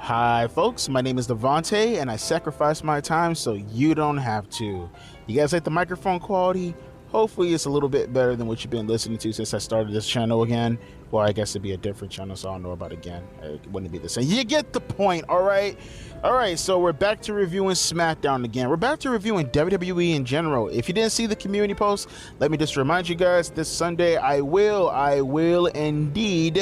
Hi folks, my name is Devontae and I sacrifice my time so you don't have to. You guys like the microphone quality? Hopefully it's a little bit better than what you've been listening to since I started this channel again. Well, I guess it'd be a different channel, so I don't know about again. It wouldn't be the same. You get the point, all right? All right, so we're back to reviewing Smackdown again. We're back to reviewing WWE in general. If you didn't see the community post, let me just remind you guys, this Sunday I will indeed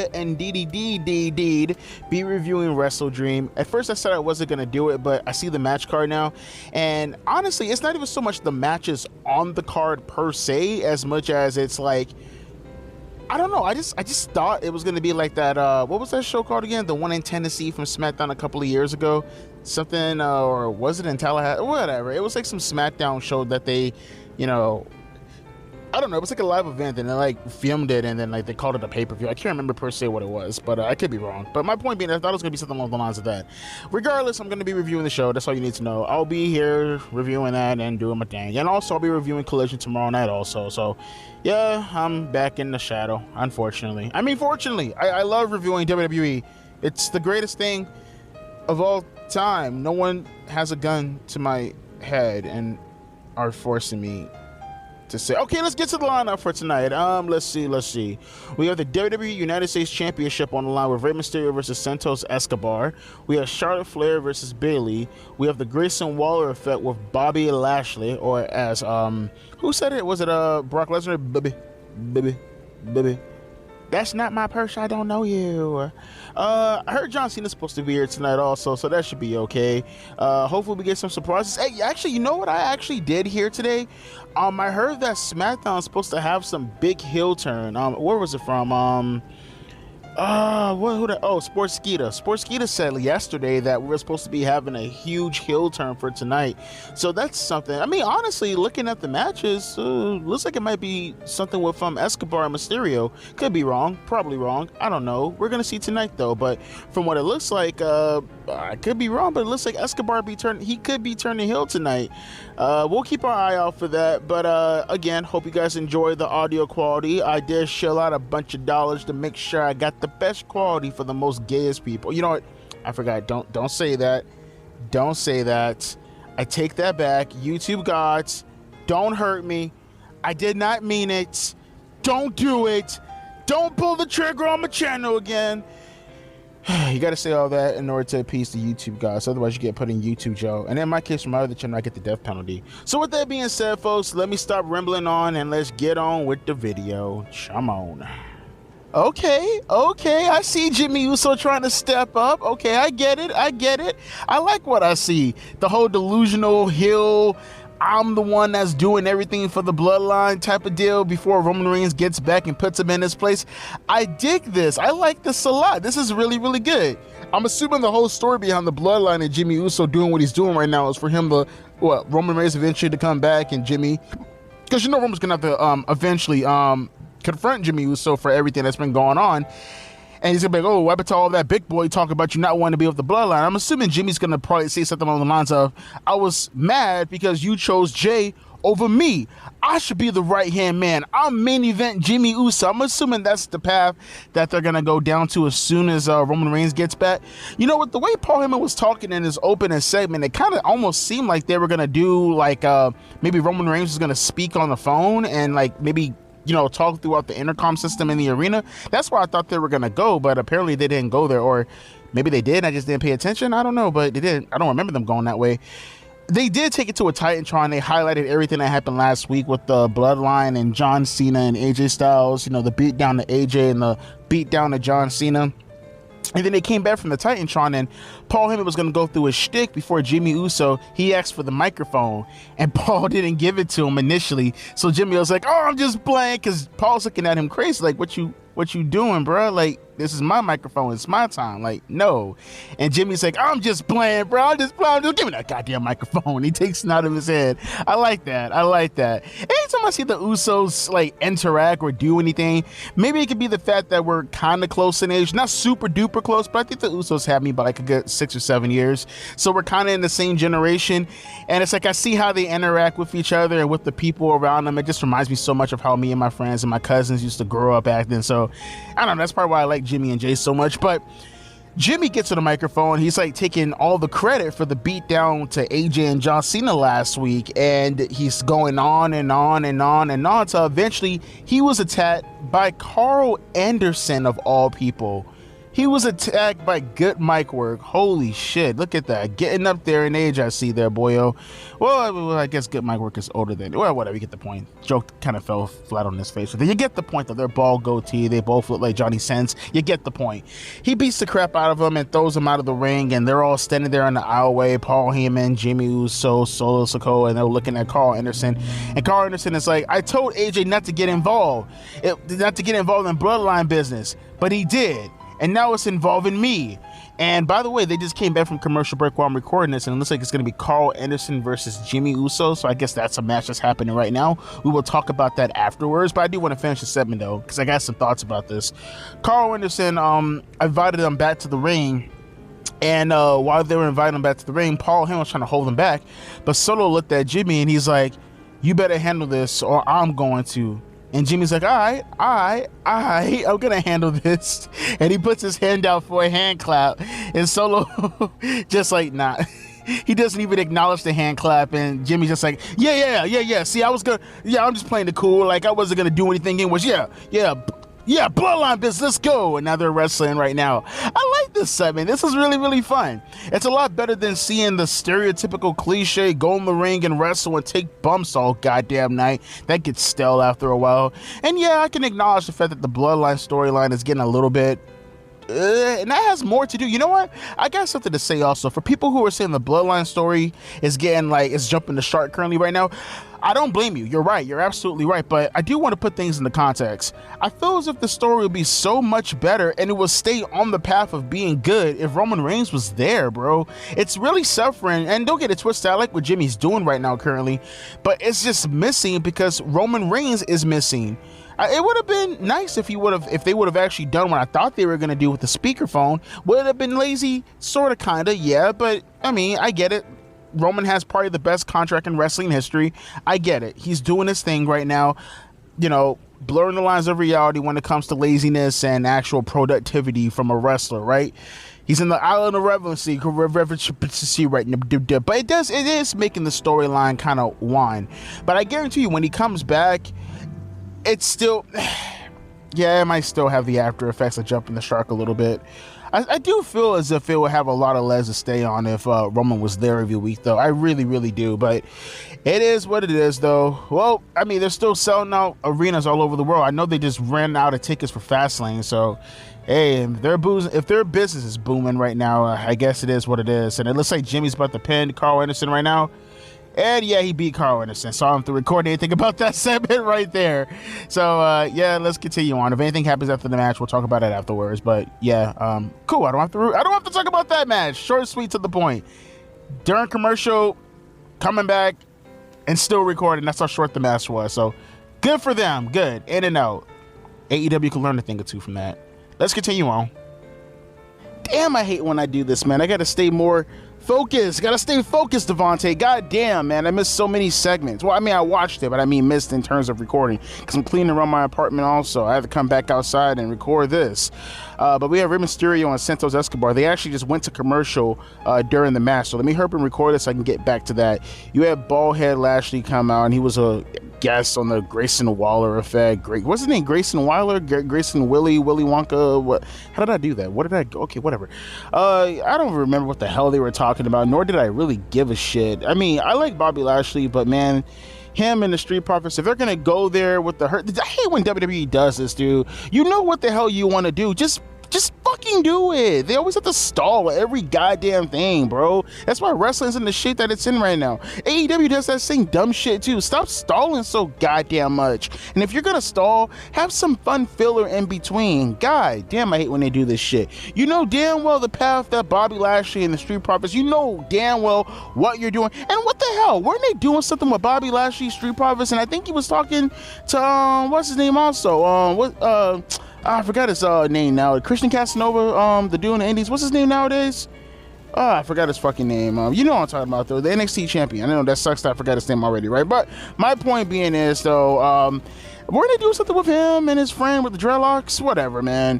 be reviewing Wrestle Dream. At first I said I wasn't gonna do it, but I see the match card now, and honestly, it's not even so much the matches on the card per se, as much as it's like, I don't know, I just thought it was gonna be like that, what was that show called again? The one in Tennessee from SmackDown a couple of years ago. Something, or was it in Tallahassee? Whatever. It was like some SmackDown show that they, you know, I don't know, it was like a live event and they like filmed it and then like they called it a pay-per-view. I can't remember per se what it was, but I could be wrong. But my point being, I thought it was gonna be something along the lines of that. Regardless, I'm gonna be reviewing the show. That's all you need to know. I'll be here reviewing that and doing my thing. And also I'll be reviewing Collision tomorrow night also. So yeah, I'm back in the shadow, unfortunately. I mean, fortunately, I love reviewing WWE. It's the greatest thing of all time. No one has a gun to my head and are forcing me to say, okay, let's get to the lineup for tonight. Let's see. We have the WWE United States Championship on the line with Rey Mysterio versus Santos Escobar. We have Charlotte Flair versus Bayley. We have the Grayson Waller effect with Bobby Lashley, or as who said it? Was it Brock Lesnar? Bubby. That's not my purse. I don't know you. I heard John Cena's supposed to be here tonight also, so that should be okay. Hopefully we get some surprises. Hey, actually, you know what I actually did hear today? I heard that SmackDown is supposed to have some big heel turn. Where was it from? Sportskeeda. Sportskeeda said yesterday that we're supposed to be having a huge heel turn for tonight. So that's something. I mean, honestly, looking at the matches, looks like it might be something with Escobar and Mysterio. Could be wrong, probably wrong. I don't know. We're gonna see tonight though. But from what it looks like, I could be wrong, but it looks like Escobar could be turning heel tonight. We'll keep our eye out for that. But again, hope you guys enjoy the audio quality. I did shell out a bunch of dollars to make sure I got the best quality for the most gayest people. You know what? I forgot. Don't say that. Don't say that. I take that back. YouTube gods, don't hurt me. I did not mean it. Don't do it. Don't pull the trigger on my channel again. You gotta say all that in order to appease the YouTube guys, otherwise you get put in YouTube jail. And in my case, from my other channel, I get the death penalty. So with that being said, folks, let me stop rambling on and let's get on with the video. Come on. Okay, I see Jimmy Uso trying to step up. Okay, I get it. I like what I see. The whole delusional heel, I'm the one that's doing everything for the bloodline type of deal before Roman Reigns gets back and puts him in his place. I dig this. I like this a lot. This is really, really good. I'm assuming the whole story behind the bloodline and Jimmy Uso doing what he's doing right now is for him to, Roman Reigns eventually to come back and Jimmy, because you know Roman's gonna have to eventually confront Jimmy Uso for everything that's been going on. And he's gonna be like, oh, what happened to all that big boy talk about you not wanting to be with the bloodline? I'm assuming Jimmy's gonna probably say something along the lines of, I was mad because you chose Jay over me. I should be the right-hand man. I'm main event Jimmy Uso. I'm assuming that's the path that they're gonna go down to as soon as Roman Reigns gets back. You know what, the way Paul Heyman was talking in his opening segment, it kind of almost seemed like they were gonna do like maybe Roman Reigns was gonna speak on the phone and like maybe, you know, talk throughout the intercom system in the arena. That's where I thought they were gonna go, but apparently they didn't go there, or maybe they did, I just didn't pay attention. I don't know, but they did. I don't remember them going that way. They did take it to a Titantron. They highlighted everything that happened last week with the bloodline and John Cena and AJ Styles, you know, the beat down to AJ and the beat down to John Cena. And then they came back from the Titantron and Paul Heyman was going to go through his shtick before Jimmy Uso. He asked for the microphone and Paul didn't give it to him initially. So Jimmy was like, oh, I'm just playing, because Paul's looking at him crazy like, what you doing, bro? Like, this is my microphone. It's my time. Like, no. And Jimmy's like, I'm just playing, bro. I'm just give me that goddamn microphone. He takes it out of his head. I like that. Anytime I see the Usos like interact or do anything, maybe it could be the fact that we're kind of close in age, not super duper close, but I think the Usos have me by like a good 6 or 7 years. So we're kind of in the same generation. And it's like, I see how they interact with each other and with the people around them. It just reminds me so much of how me and my friends and my cousins used to grow up acting. So I don't know. That's probably why I like Jimmy and Jay so much. But Jimmy gets on the microphone. He's like taking all the credit for the beatdown to AJ and John Cena last week, and he's going on and on and on and on until eventually he was attacked by Carl Anderson of all people. He was attacked by good mic work. Holy shit, look at that. Getting up there in age, I see there, boyo. Well, I guess good mic work is older than, well, whatever, you get the point. Joke kind of fell flat on his face. You get the point, though. They're bald goatee. They both look like Johnny Sins. You get the point. He beats the crap out of him and throws him out of the ring, and they're all standing there in the aisleway. Paul Heyman, Jimmy Uso, Solo Sikoa, and they're looking at Carl Anderson. And Carl Anderson is like, I told AJ not to get involved. Not to get involved in bloodline business, but he did. And now it's involving me. And by the way, they just came back from commercial break while I'm recording this, and it looks like it's going to be Carl Anderson versus Jimmy Uso. So I guess that's a match that's happening right now. We will talk about that afterwards, but I do want to finish the segment though, because I got some thoughts about this. Carl Anderson, invited them back to the ring. And while they were inviting him back to the ring, Paul Heyman was trying to hold him back. But Solo looked at Jimmy and he's like, you better handle this or I'm going to. And Jimmy's like, I'm gonna handle this. And he puts his hand out for a hand clap. And Solo just like, nah. He doesn't even acknowledge the hand clap. And Jimmy's just like, yeah. See, I'm just playing the cool. Like, I wasn't gonna do anything. It was, yeah, bloodline business, let's go. And now they're wrestling right now. I like this segment. This is really, really fun. It's a lot better than seeing the stereotypical cliche go in the ring and wrestle and take bumps all goddamn night. That gets stale after a while. And yeah, I can acknowledge the fact that the bloodline storyline is getting a little bit and that has more to do. You know what? I got something to say also. For people who are saying the bloodline story is getting like, it's jumping the shark currently right now, I don't blame you. You're right. You're absolutely right. But I do want to put things into context. I feel as if the story would be so much better and it would stay on the path of being good if Roman Reigns was there, bro. It's really suffering. And don't get it twisted. I like what Jimmy's doing right now currently, but it's just missing because Roman Reigns is missing. It would have been nice if they would have actually done what I thought they were going to do with the speakerphone. Would it have been lazy? Sort of, kind of, yeah. But, I mean, I get it. Roman has probably the best contract in wrestling history. I get it. He's doing his thing right now, you know, blurring the lines of reality when it comes to laziness and actual productivity from a wrestler, right? He's in the island of relevancy right now, but it is making the storyline kind of whine. But I guarantee you, when he comes back, it's still, yeah, it might still have the after effects of jumping the shark a little bit. I do feel as if it would have a lot of legs to stay on if Roman was there every week, though. I really, really do. But it is what it is, though. Well, I mean, they're still selling out arenas all over the world. I know they just ran out of tickets for Fastlane. So, hey, if their business is booming right now, I guess it is what it is. And it looks like Jimmy's about to pin Carl Anderson right now. And yeah, he beat Carl Anderson, so I don't have to record anything about that segment right there. So yeah, let's continue on. If anything happens after the match, we'll talk about it afterwards. But yeah, cool. I don't have to talk about that match. Short, sweet, to the point. During commercial, coming back, and still recording. That's how short the match was. So good for them. Good. In and out. AEW can learn a thing or two from that. Let's continue on. Damn, I hate when I do this, man. I gotta stay more focused. Gotta stay focused, Devontae. God damn, man. I missed so many segments. Well, I mean, I watched it, but I mean missed in terms of recording because I'm cleaning around my apartment also. I have to come back outside and record this. But we have Rey Mysterio and Santos Escobar. They actually just went to commercial during the match. So let me hurry and record this so I can get back to that. You had Baldhead Lashley come out, and he was a guest on the Grayson Waller effect. What's his name? Grayson Waller? Grayson Willy Wonka? What? How did I do that? What did I... Okay, whatever. I don't remember what the hell they were talking about, nor did I really give a shit. I mean, I like Bobby Lashley, but man, him and the Street Profits, if they're gonna go there with the hurt... I hate when WWE does this, dude. You know what the hell you want to do. Just fucking do it. They always have to stall every goddamn thing, bro. That's why wrestling's in the shit that it's in right now. AEW does that same dumb shit too. Stop stalling so goddamn much. And if you're gonna stall, have some fun filler in between. God damn, I hate when they do this shit. You know damn well the path that Bobby Lashley and the Street Profits, you know damn well what you're doing. And what the hell? Weren't they doing something with Bobby Lashley, Street Profits? And I think he was talking to, what's his name also? I forgot his name now. Christian Casanova, the dude in the Indies. What's his name nowadays? I forgot his fucking name. You know what I'm talking about, though. The NXT champion. I know that sucks that I forgot his name already, right? But my point being is, though, weren't they doing something with him and his friend with the dreadlocks? Whatever, man.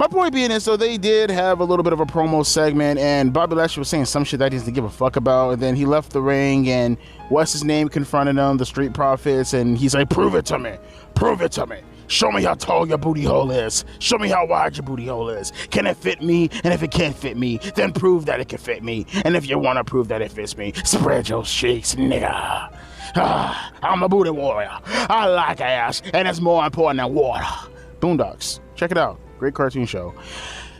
My point being is, so they did have a little bit of a promo segment, and Bobby Lashley was saying some shit that he doesn't give a fuck about, and then he left the ring, and what's his name confronted him, the Street Profits, and he's like, prove it to me, show me how tall your booty hole is, show me how wide your booty hole is, can it fit me, and if it can't fit me, then prove that it can fit me, and if you want to prove that it fits me, spread your cheeks, nigga. I'm a booty warrior, I like ass, and it's more important than water. Boondocks, check it out. Great cartoon show.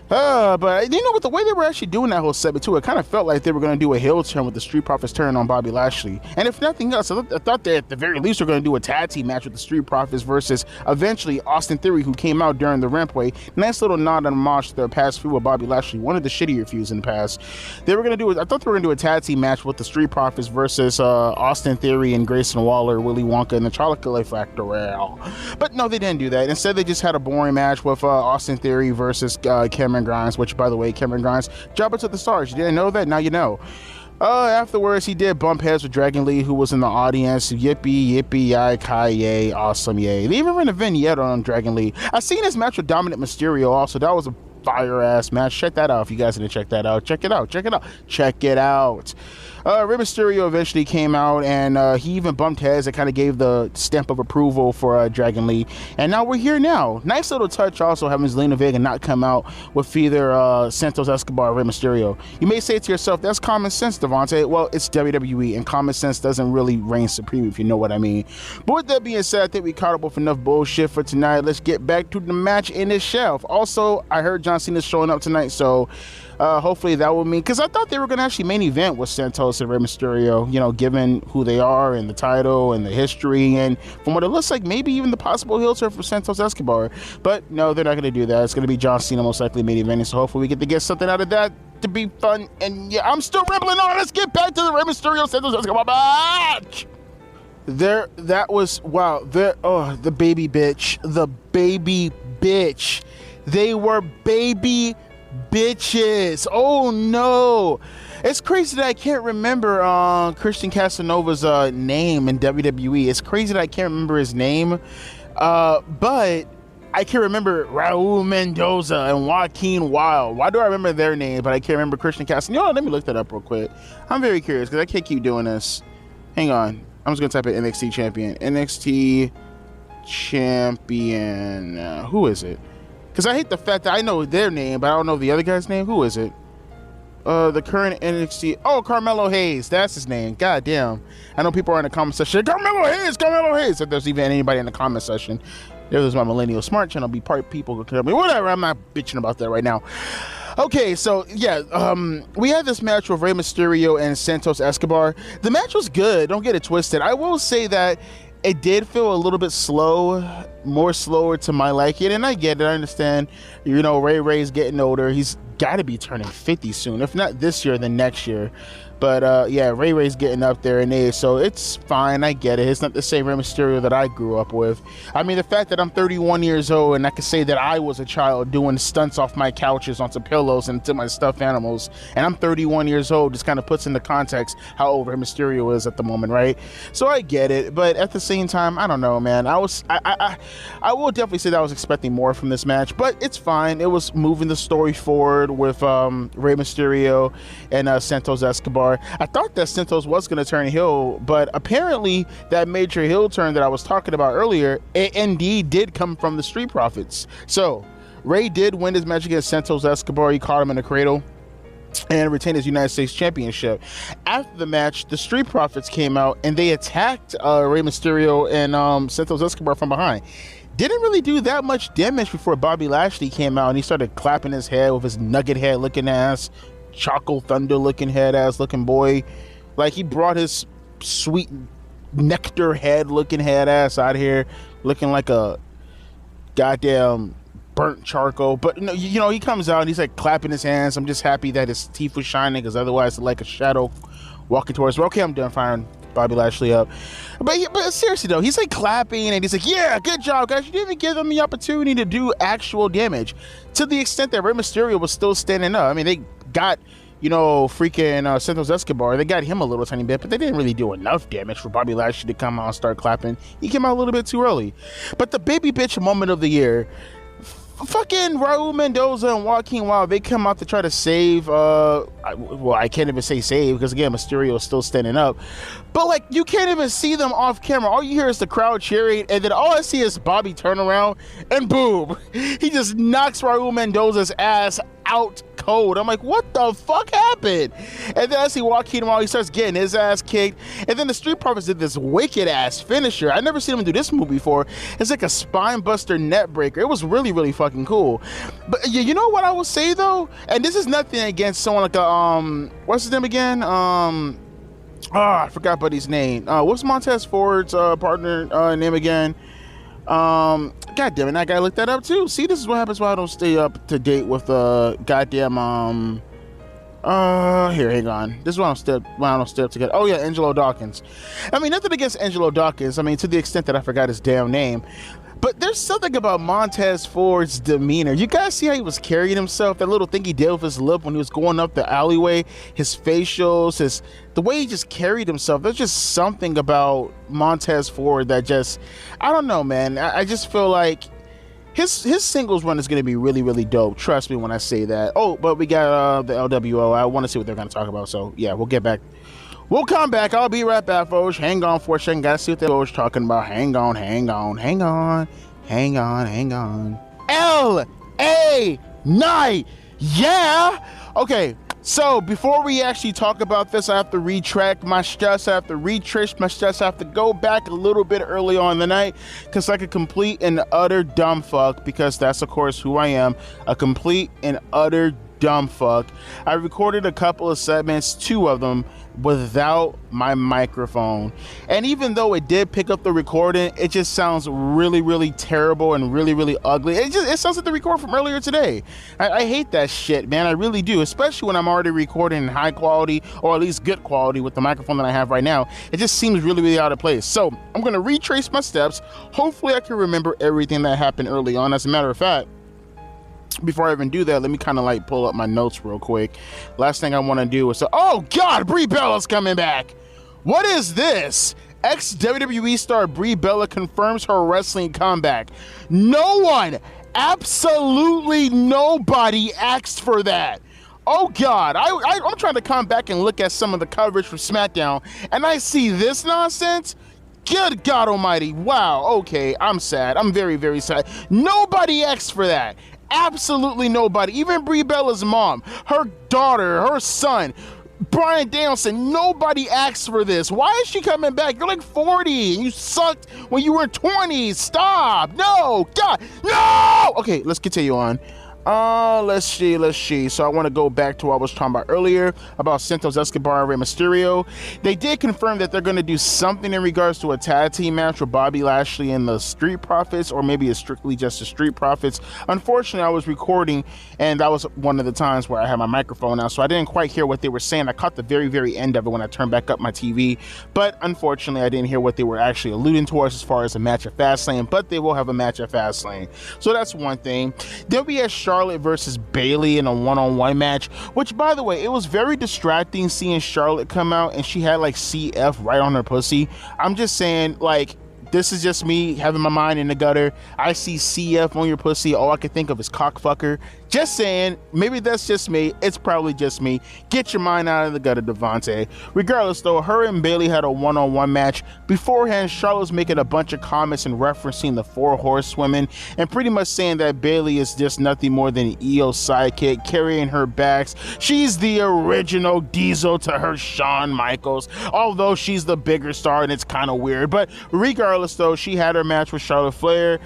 But you know, with the way they were actually doing that whole segment too, it kind of felt like they were going to do a heel turn with the Street Profits turn on Bobby Lashley. And if nothing else, I thought that at the very least we're going to do a tag team match with the Street Profits versus eventually Austin Theory, who came out during the Rampway. Nice little nod and homage to their past feud with Bobby Lashley, one of the shittier feuds in the past. They were going to do, I thought they were going to do a tag team match with the Street Profits versus Austin Theory and Grayson Waller, Willy Wonka, and the Chocolate Factory. But no, they didn't do that. Instead, they just had a boring match with Austin Theory versus Cameron Grimes, which, by the way, Cameron Grimes, jobber to the stars. You didn't know that? Now you know. Afterwards, he did bump heads with Dragon Lee, who was in the audience. Yippee, yippee, yay, awesome, yay. They even ran a vignette on Dragon Lee. I seen his match with Dominic Mysterio also. That was a fire-ass match. Check that out if you guys didn't check that out. Check it out. Rey Mysterio eventually came out, and he even bumped heads and kind of gave the stamp of approval for Dragon Lee. And now we're here now. Nice little touch also having Zelina Vega not come out with either Santos Escobar or Rey Mysterio. You may say to yourself, that's common sense, Devontae. Well, it's WWE, and common sense doesn't really reign supreme, if you know what I mean. But with that being said, I think we caught up with enough bullshit for tonight. Let's get back to the match in itself. Also, I heard John Cena's showing up tonight, so hopefully that will mean, because I thought they were going to actually main event with Santos and Rey Mysterio, you know, given who they are and the title and the history, and from what it looks like, maybe even the possible heel turn for Santos Escobar. But no, they're not going to do that. It's going to be John Cena most likely main eventing, so hopefully we get to get something out of that to be fun. And yeah, I'm still rambling on. Let's get back to the Rey Mysterio Santos Escobar match. That was, wow, the baby bitch. They were baby bitches. Oh no, it's crazy that I can't remember Christian Casanova's name in WWE. It's crazy that I can't remember his name, but I can remember Raul Mendoza and Joaquin Wilde. Why do I remember their names, but I can't remember Christian Casanova? Let me look that up real quick. I'm very curious because I can't keep doing this. Hang on, I'm just gonna type in NXT champion. Who is it? Because I hate the fact that I know their name, but I don't know the other guy's name. Who is it? The current NXT. Oh, Carmelo Hayes. That's his name. God damn. I know people are in the comment section. Carmelo Hayes. If there's even anybody in the comment section. There's my Millennial Smart Channel. Be part people could tell me. Whatever. I'm not bitching about that right now. Okay, so yeah, we had this match with Rey Mysterio and Santos Escobar. The match was good. Don't get it twisted. I will say that it did feel a little bit more slower to my liking, and I get it. I understand, you know, Ray's getting older. He's got to be turning 50 soon. If not this year, then next year. But yeah, Ray's getting up there in age, so it's fine. I get it. It's not the same Rey Mysterio that I grew up with. I mean, the fact that I'm 31 years old and I can say that I was a child doing stunts off my couches onto pillows and to my stuffed animals, and I'm 31 years old, just kind of puts into context how old Rey Mysterio is at the moment, right? So I get it, but at the same time, I don't know, man. I will definitely say that I was expecting more from this match, but it's fine. It was moving the story forward with Rey Mysterio and Santos Escobar. I thought that Santos was going to turn heel, but apparently that major heel turn that I was talking about earlier, it indeed did come from the Street Profits. So Rey did win his match against Santos Escobar. He caught him in the cradle and retained his United States Championship. After the match, the Street Profits came out and they attacked Rey Mysterio and Santos Escobar from behind. Didn't really do that much damage before Bobby Lashley came out and he started clapping his head with his nugget head looking ass, Choco Thunder looking head ass looking boy. Like, he brought his sweet nectar head looking head ass out here looking like a goddamn burnt charcoal. But you know, he comes out and he's like clapping his hands. I'm just happy that his teeth was shining, because otherwise it's like a shadow walking towards me. Okay, I'm done firing Bobby Lashley up. But seriously though, he's like clapping and he's like, yeah, good job guys, you didn't even give them the opportunity to do actual damage, to the extent that Rey Mysterio was still standing up. I mean, they got, you know, freaking Santos Escobar, they got him a little tiny bit, but they didn't really do enough damage for Bobby Lashley to come out and start clapping. He came out a little bit too early. But the baby bitch moment of the year, fucking Raul Mendoza and Joaquin Wild, they come out to try to save, I can't even say save, because again, Mysterio is still standing up, but like, you can't even see them off camera. All you hear is the crowd cheering, and then all I see is Bobby turn around, and boom, he just knocks Raul Mendoza's ass out cold. I'm like, what the fuck happened? And then I see Joaquin Wild, he starts getting his ass kicked, and then the Street Profits did this wicked ass finisher. I never seen him do this move before. It's like a spine buster net breaker. It was really, really fucking cool. But you know what I will say though, and this is nothing against someone like a what's his name again? I forgot Buddy's name. What's Montez Ford's partner name again? God damn it, that guy looked that up too. See, this is what happens when I don't stay up to date with goddamn here, hang on. This is why I don't stay up together. Oh yeah, Angelo Dawkins. I mean, nothing against Angelo Dawkins. I mean, to the extent that I forgot his damn name. But there's something about Montez Ford's demeanor. You guys see how he was carrying himself? That little thing he did with his lip when he was going up the alleyway, his facials, the way he just carried himself. There's just something about Montez Ford that just, I don't know, man. I just feel like his singles run is going to be really, really dope. Trust me when I say that. Oh, but we got the LWO. I want to see what they're going to talk about. So yeah, we'll get back. We'll come back. I'll be right back, folks. Hang on for a second. Gotta see what they're talking about. Hang on. L.A. Night. Yeah. Okay. So before we actually talk about this, I have to retract my steps. I have to retrace my steps. I have to go back a little bit early on in the night because like a complete and utter dumb fuck, because that's of course who I am, a complete and utter dumb fuck. I recorded a couple of segments, 2 of them, without my microphone, and even though it did pick up the recording, it just sounds really, really terrible and really, really ugly. It sounds like the record from earlier today. I hate that shit, man. I really do, especially when I'm already recording in high quality, or at least good quality, with the microphone that I have right now. It just seems really, really out of place. So I'm gonna retrace my steps. Hopefully I can remember everything that happened early on. As a matter of fact, before I even do that, let me kind of like pull up my notes real quick. Last thing I want to do is say, oh God, Brie Bella's coming back. What is this? Ex-WWE star Brie Bella confirms her wrestling comeback. No one, absolutely nobody asked for that. Oh God, I'm trying to come back and look at some of the coverage from Smackdown, and I see this nonsense. Good God almighty. Wow, okay, I'm sad. I'm very, very sad. Nobody asked for that. Absolutely nobody. Even Brie Bella's mom, her daughter, her son, Bryan Danielson, nobody asked for this. Why is she coming back? You're like 40 and you sucked when you were 20. Stop. No. God. No. Okay, let's continue on. Let's see. So I want to go back to what I was talking about earlier about Santos Escobar and Rey Mysterio. They did confirm that they're going to do something in regards to a tag team match with Bobby Lashley and the Street Profits, or maybe it's strictly just the Street Profits. Unfortunately, I was recording, and that was one of the times where I had my microphone out, so I didn't quite hear what they were saying. I caught the very, very end of it when I turned back up my TV, but unfortunately, I didn't hear what they were actually alluding towards as far as a match at Fastlane, but they will have a match at Fastlane. So that's one thing. Then we had Charlotte versus Bayley in a one-on-one match, which, by the way, it was very distracting seeing Charlotte come out and she had like CF right on her pussy. I'm just saying, like, this is just me having my mind in the gutter. I see CF on your pussy, all I can think of is cockfucker. Just saying, maybe that's just me. It's probably just me. Get your mind out of the gutter, Devontae. Regardless, though, her and Bayley had a one-on-one match. Beforehand, Charlotte was making a bunch of comments and referencing the 4 horsewomen and pretty much saying that Bayley is just nothing more than an EO sidekick carrying her backs. She's the original Diesel to her Shawn Michaels, although she's the bigger star and it's kind of weird. But regardless, though, she had her match with Charlotte Flair.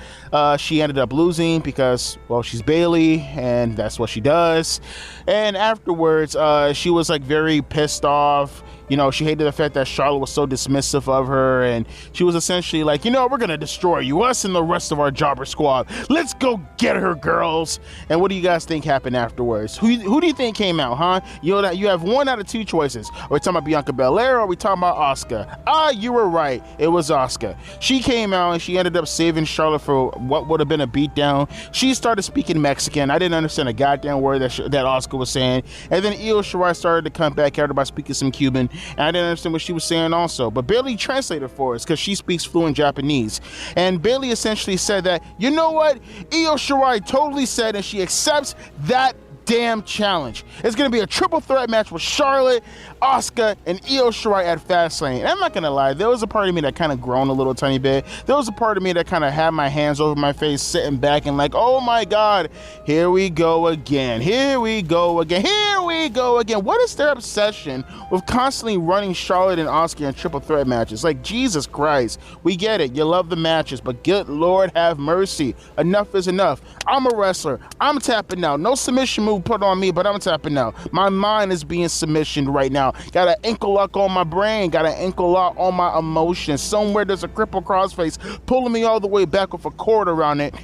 She ended up losing because, well, she's Bayley and that's what she does. And afterwards, she was like very pissed off. You know, she hated the fact that Charlotte was so dismissive of her, and she was essentially like, you know, we're gonna destroy you, us and the rest of our jobber squad. Let's go get her, girls. And what do you guys think happened afterwards? Who do you think came out, huh? You know, you have one out of 2 choices. Are we talking about Bianca Belair or are we talking about Asuka? You were right. It was Asuka. She came out and she ended up saving Charlotte for what would have been a beatdown. She started speaking Mexican. I didn't understand a goddamn word that Asuka was saying. And then Io Shirai started to come back, everybody speaking some Cuban. and I didn't understand what she was saying also. But Bayley translated for us because she speaks fluent Japanese. And Bayley essentially said that, you know what? Io Shirai totally said, and she accepts that damn challenge. It's going to be a triple threat match with Charlotte, Asuka, and Io Shirai at Fastlane. And I'm not going to lie, there was a part of me that kind of groaned a little tiny bit. There was a part of me that kind of had my hands over my face, sitting back and like, oh my God, here we go again. Here we go again. Here we go again. What is their obsession with constantly running Charlotte and Asuka in triple threat matches? Like, Jesus Christ. We get it. You love the matches, but good Lord have mercy. Enough is enough. I'm a wrestler. I'm tapping out. No submission move put on me, but I'm tapping out. My mind is being submissioned right now. Got an ankle lock on my brain. Got an ankle lock on my emotions. Somewhere there's a cripple crossface pulling me all the way back with a cord around it.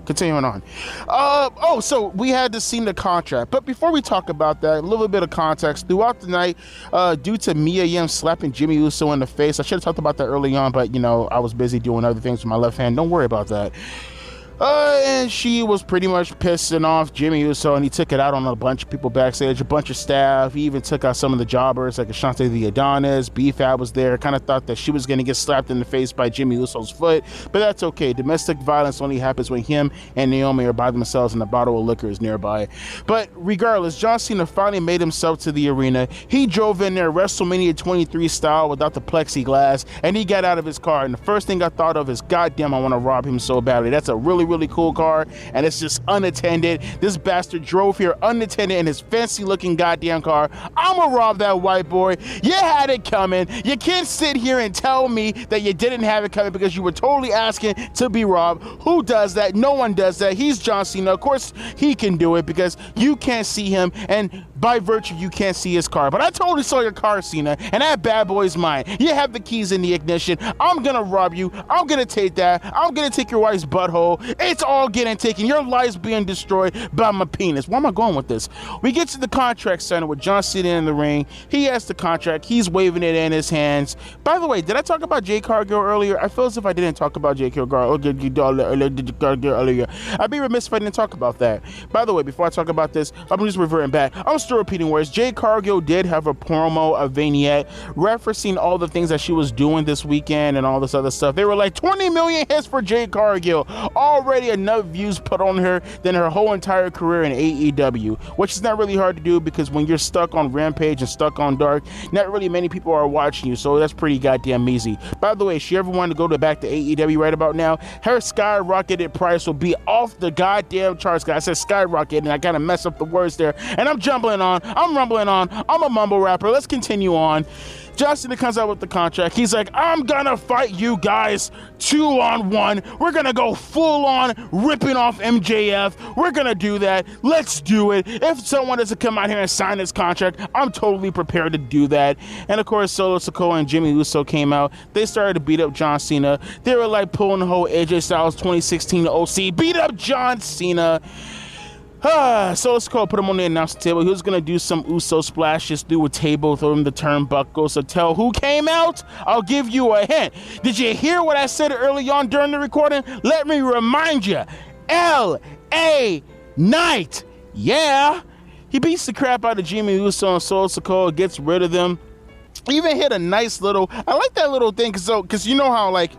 Continuing on. So we had to see the contract. But before we talk about that, a little bit of context. Throughout the night, due to Mia Yim slapping Jimmy Uso in the face, I should have talked about that early on, but, you know, I was busy doing other things with my left hand. Don't worry about that. And she was pretty much pissing off Jimmy Uso, and he took it out on a bunch of people backstage, a bunch of staff. He even took out some of the jobbers, like Ashante the Adonis. B-Fab was there. Kind of thought that she was going to get slapped in the face by Jimmy Uso's foot, but that's okay. Domestic violence only happens when him and Naomi are by themselves and a bottle of liquor is nearby. But regardless, John Cena finally made himself to the arena. He drove in there WrestleMania 23 style without the plexiglass, and he got out of his car, and the first thing I thought of is, goddamn, I want to rob him so badly. That's a really cool car, and it's just unattended. This bastard drove here unattended in his fancy looking goddamn car. I'ma rob that white boy. You had it coming. You can't sit here and tell me that you didn't have it coming because you were totally asking to be robbed. Who does that? No one does that. He's John Cena. Of course he can do it because you can't see him, and by virtue you can't see his car. But I totally saw your car, Cena, and that bad boy's mine. You have the keys in the ignition. I'm gonna rob you. I'm gonna take that. I'm gonna take your wife's butthole. It's all getting taken. Your life's being destroyed by my penis. Where am I going with this? We get to the contract center with John Cena in the ring. He has the contract. He's waving it in his hands. By the way, did I talk about Jade Cargill earlier? I feel as if I didn't talk about Jade Cargill earlier. I'd be remiss if I didn't talk about that. By the way, before I talk about this, I'm just reverting back. I'm still repeating words. Jade Cargill did have a promo, a vignette, referencing all the things that she was doing this weekend and all this other stuff. They were like 20 million hits for Jade Cargill. Already enough views put on her than her whole entire career in AEW, which is not really hard to do because when you're stuck on Rampage and stuck on Dark, not really many people are watching you, so that's pretty goddamn easy. By the way, if she ever wanted to go back to AEW right about now, her skyrocketed price will be off the goddamn charts. I said skyrocket and I kind of messed up the words there, and I'm rumbling on, I'm a mumble rapper. Let's continue on. John Cena comes out with the contract. He's like, I'm gonna fight you guys 2-on-1. We're gonna go full on ripping off MJF. We're gonna do that. Let's do it. If someone doesn't come out here and sign this contract, I'm totally prepared to do that. And of course, Solo Sikoa and Jimmy Uso came out. They started to beat up John Cena. They were like pulling the whole AJ Styles 2016 OC. Beat up John Cena. So let's put him on the announce table. He was going to do some Uso splashes through a table, throw him the turnbuckle. So tell who came out? I'll give you a hint. Did you hear what I said early on during the recording? Let me remind you. L.A. Knight. Yeah. He beats the crap out of Jimmy Uso and Solo Sikoa, gets rid of them. Even hit a nice little, I like that little thing because you know how like,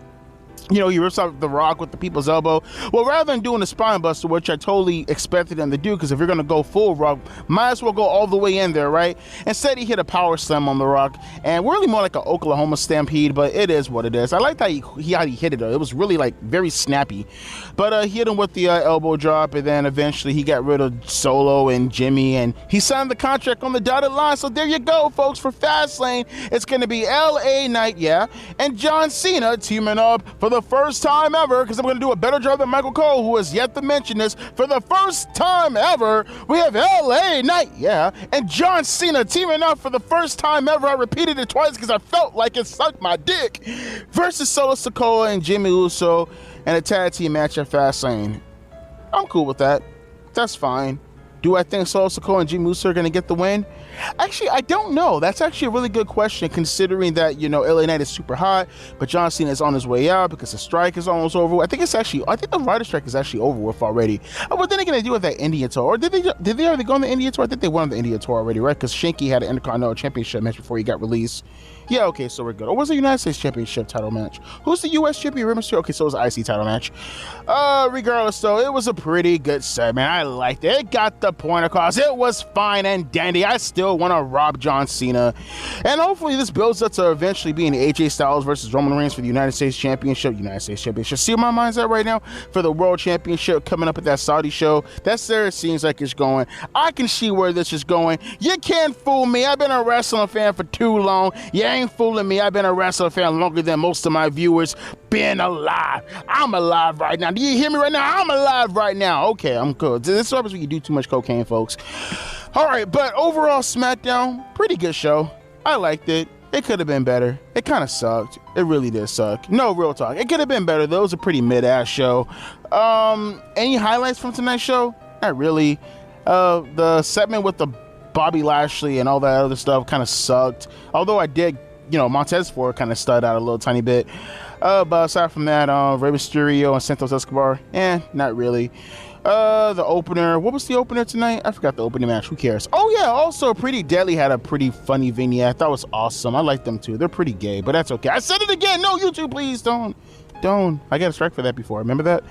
you know, he rips out the Rock with the people's elbow. Well, rather than doing a spine buster, which I totally expected him to do, because if you're going to go full Rock, might as well go all the way in there, right? Instead, he hit a power slam on the Rock, and really more like an Oklahoma Stampede, but it is what it is. I liked how he hit it, though. It was really, like, very snappy. But he hit him with the elbow drop, and then eventually he got rid of Solo and Jimmy, and he signed the contract on the dotted line. So there you go, folks, for Fastlane. It's going to be L.A. Knight, yeah, and John Cena teaming up for the first time ever, because I'm going to do a better job than Michael Cole, who has yet to mention this. For the first time ever, we have L.A. Knight, yeah, and John Cena teaming up for the first time ever. I repeated it twice because I felt like it sucked my dick. Versus Solo Sikoa and Jimmy Uso in a tag team match at Fastlane. I'm cool with that. That's fine. Do I think Solo Sikoa and Jimmy Uso are going to get the win? Actually, I don't know. That's actually a really good question, considering that, you know, LA Knight is super hot, but John Cena is on his way out because the strike is almost over. I think the writer strike is actually over with already. Oh, but then again, they do with that India tour. Or did they already go on the India tour? I think they went on the India tour already, right? Because Shinky had an Intercontinental Championship match before he got released. Yeah, okay, so we're good. Or was it a United States Championship title match? Who's the U.S. Champion? Okay, so it was an IC title match. Regardless, though, it was a pretty good segment. I liked it. It got the point across. It was fine and dandy. I still want to rob John Cena. And hopefully this builds up to eventually being AJ Styles versus Roman Reigns for the United States Championship. See where my mind's at right now? For the World Championship coming up at that Saudi show. That's there it seems like it's going. I can see where this is going. You can't fool me. I've been a wrestling fan for too long. You ain't fooling me. I've been a wrestling fan longer than most of my viewers been alive. I'm alive right now. Do you hear me right now? I'm alive right now. Okay, I'm good. This is what happens when you do too much cocaine, folks. All right, but overall, SmackDown, pretty good show. I liked it. It could have been better. It kind of sucked. It really did suck. No, real talk. It could have been better, though. It was a pretty mid-ass show. Any highlights from tonight's show? Not really. The segment with the Bobby Lashley and all that other stuff kind of sucked. Although I did, you know, Montez Ford kind of stud out a little tiny bit. But aside from that, Rey Mysterio and Santos Escobar, not really. The opener, what was the opener tonight? I forgot the opening match. Who cares? Oh yeah, also Pretty Deadly had a pretty funny vignette. That was awesome. I like them too. They're pretty gay, but that's okay. I said it again. No, YouTube, please don't. I got a strike for that before. Remember that?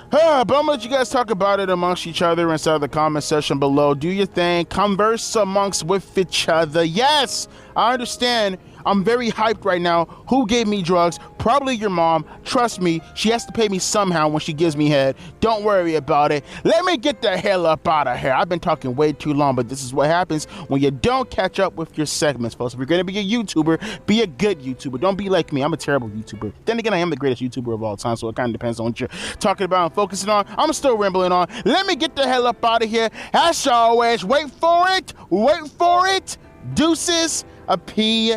But I'm gonna let you guys talk about it amongst each other inside the comment section below. Do your thing. Converse amongst with each other. Yes, I understand. I'm very hyped right now. Who gave me drugs? Probably your mom. Trust me, she has to pay me somehow when she gives me head. Don't worry about it. Let me get the hell up out of here. I've been talking way too long, but this is what happens when you don't catch up with your segments, folks. If you're going to be a YouTuber, be a good YouTuber. Don't be like me. I'm a terrible YouTuber. Then again, I am the greatest YouTuber of all time, so it kind of depends on what you're talking about and focusing on. I'm still rambling on. Let me get the hell up out of here. As always, wait for it. Deuces, a P.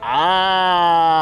Eyes.